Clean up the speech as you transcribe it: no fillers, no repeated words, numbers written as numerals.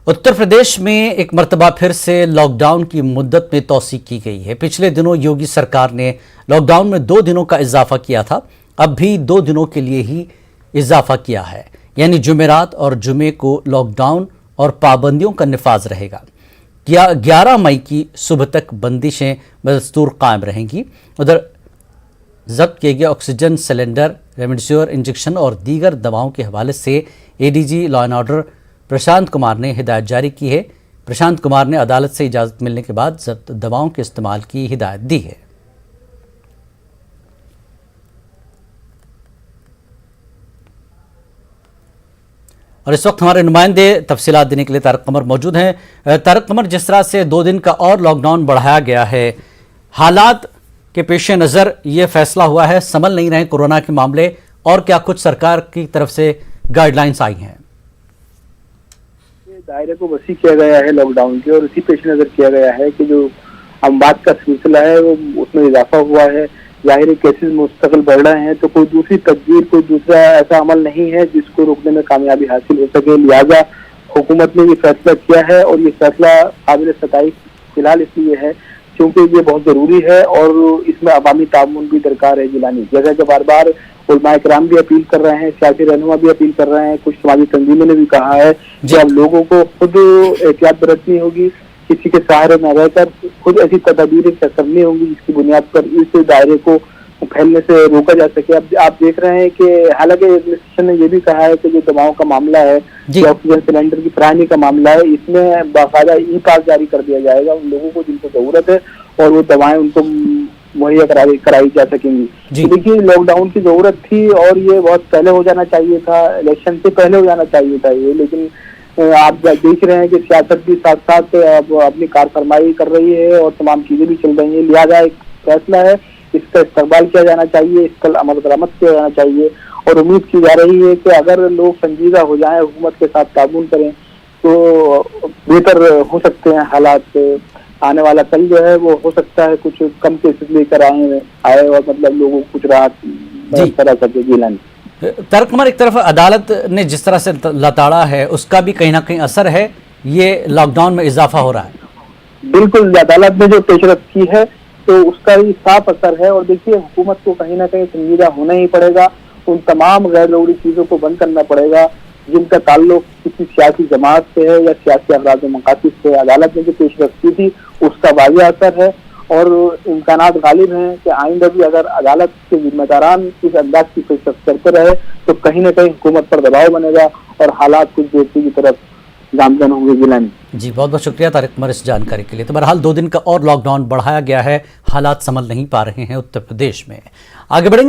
उत्तर प्रदेश में एक मर्तबा फिर से लॉकडाउन की मुद्दत में तोसी की गई है। पिछले दिनों योगी सरकार ने लॉकडाउन में 2 दिनों का इजाफा किया था, अब भी 2 दिनों के लिए ही इजाफा किया है, यानी जुमेरात और जुमे को लॉकडाउन और पाबंदियों का निफाज रहेगा। 11 मई की सुबह तक बंदिशें बदस्तूर कायम रहेंगी। उधर जब्त किए गए ऑक्सीजन सिलेंडर, रेमडेसिविर इंजेक्शन और दीगर दवाओं के हवाले से ADG law and order Prashant Kumar ने हिदायत जारी की है। प्रशांत कुमार ने अदालत से इजाजत मिलने के बाद जब्त दवाओं के इस्तेमाल की हिदायत दी है। और इस वक्त हमारे नुमाइंदे तफसीलात देने के लिए तारक कमर मौजूद हैं। तारक कमर, जिस तरह से 2 दिन का और लॉकडाउन बढ़ाया गया है, हालात के पेश नज़र ये फैसला हुआ है, संभल नहीं रहे कोरोना के मामले, और क्या कुछ सरकार की तरफ से गाइडलाइंस आई हैं? दायरे को वसी किया गया है लॉकडाउन के, और इसी पेश नजर किया गया है कि जो अमवात का सिलसिला है वो उसमें इजाफा हुआ है। जाहिर केसेस मुस्तकिल बढ़ रहे हैं, तो कोई दूसरी तदबीर, कोई दूसरा ऐसा अमल नहीं है जिसको रोकने में कामयाबी हासिल हो सके। लिहाजा हुकूमत ने ये फैसला किया है, और ये फैसला काबिल सताइश फिलहाल इसलिए है क्योंकि ये बहुत जरूरी है और इसमें अवामी ताउन भी दरकार है जिलानी। जैसा कि बार बार उलमाए किराम भी अपील कर रहे हैं, सियासी रहनुमा भी अपील कर रहे हैं, कुछ समाजी तंजीमों ने भी कहा है कि अब लोगों को खुद एहतियात बरतनी होगी, किसी के सहारे न रहकर खुद ऐसी तदाबीरें करनी होंगी जिसकी बुनियाद पर इस दायरे को फैलने से रोका जा सके। अब आप देख रहे हैं कि हालांकि एडमिनिस्ट्रेशन ने यह भी कहा है कि जो दवाओं का मामला है, जो ऑक्सीजन सिलेंडर की फराहमी का मामला है, इसमें बाकायदा ई पास जारी कर दिया जाएगा उन लोगों को जिनको जरूरत है, और वो दवाएं उनको मुहैया कराई जा सकेंगी। देखिए, लॉकडाउन की जरूरत थी और ये बहुत पहले हो जाना चाहिए था, इलेक्शन से पहले हो जाना चाहिए था ये, लेकिन आप देख रहे हैं कि सियासत भी साथ साथ अब अपनी कारफरमाई कर रही है और तमाम चीजें भी चल रही है। लिहाजा एक फैसला है, इसका इस्तेमाल किया जाना चाहिए, इसका अमल दरामद किया जाना चाहिए, और उम्मीद की जा रही है कि अगर लोग संजीदा हो जाएं, हुकूमत के साथ ताउन करें, तो बेहतर हो सकते हैं हालात। आने वाला कल जो है वो हो सकता है कुछ कम केसेस लेकर आए और मतलब लोगों को कुछ राहत करा सके जिलानी। तारक कुमार, एक तरफ अदालत ने जिस तरह से लताड़ा है उसका भी कहीं ना कहीं असर है, ये लॉकडाउन में इजाफा हो रहा है। बिल्कुल, अदालत ने जो पेशरफ की है तो उसका भी साफ असर है, और देखिए हुकूमत को कहीं ना कहीं संजीदा होना ही पड़ेगा। उन तमाम गैर जरूरी चीजों को बंद करना पड़ेगा जिनका ताल्लुक किसी सियासी जमात से है या सियासी अफराद मकासद से। अदालत ने जो पेशरफ की थी उसका वाज़ेह असर है, और इम्कानात गालिब हैं कि आइंदा भी अगर अदालत के जिम्मेदारान इस अंदाज की पेशरफ करते रहे तो कहीं ना कहीं हुकूमत पर दबाव बनेगा और हालात कुछ बेहतरी की तरफ गामजन होंगे जिलानी। जी, बहुत बहुत शुक्रिया तारक कुमार इस जानकारी के लिए। तो बहरहाल 2 दिन का और लॉकडाउन बढ़ाया गया है, हालात संभल नहीं पा रहे हैं उत्तर प्रदेश में। आगे बढ़ेंगे।